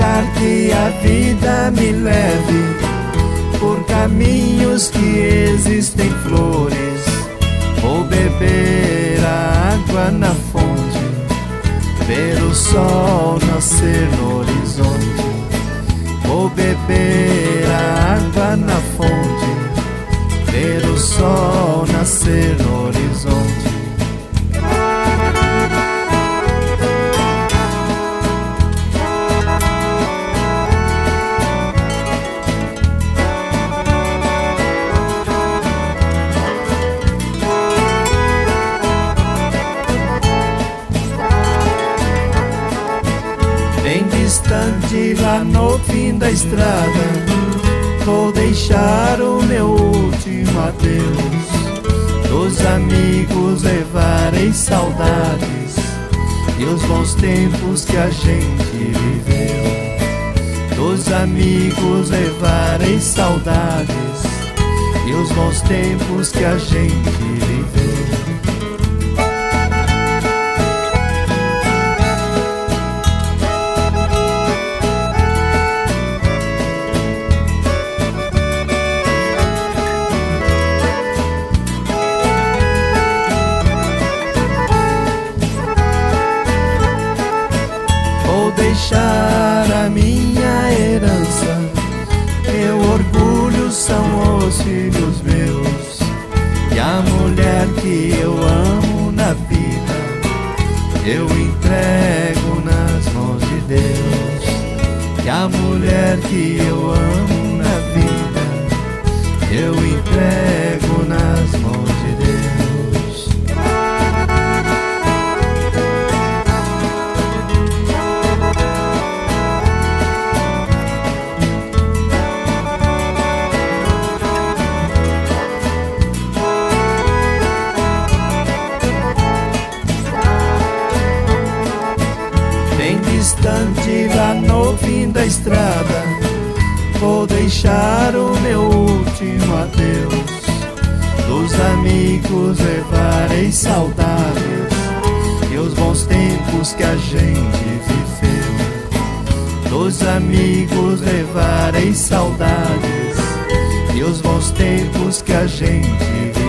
deixar que a vida me leve por caminhos que existem flores. Vou beber a água na fonte, ver o sol nascer no horizonte. Vou beber a água na fonte, ver o sol nascer no horizonte. Bem distante lá no fim da estrada, vou deixar o meu último adeus. Dos amigos levarei saudades e os bons tempos que a gente viveu. Dos amigos levarei saudades e os bons tempos que a gente viveu. Vou deixar a minha herança, meu orgulho são os filhos meus, e a mulher que eu amo na vida eu entrego nas mãos de Deus. E a mulher que eu amo na vida eu entrego nas mãos de Deus. Bem distante lá no fim da estrada, vou deixar o meu último adeus. Dos amigos levarei saudades e os bons tempos que a gente viveu. Dos amigos levarei saudades e os bons tempos que a gente viveu.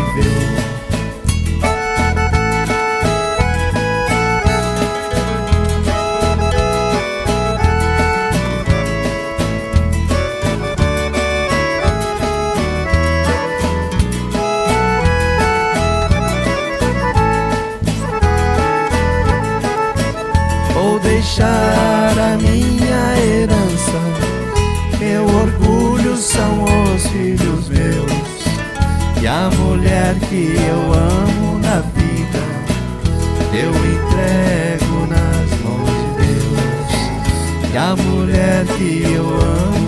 Vou deixar a minha herança, meu orgulho são os filhos meus, e a mulher que eu amo na vida eu entrego nas mãos de Deus. E a mulher que eu amo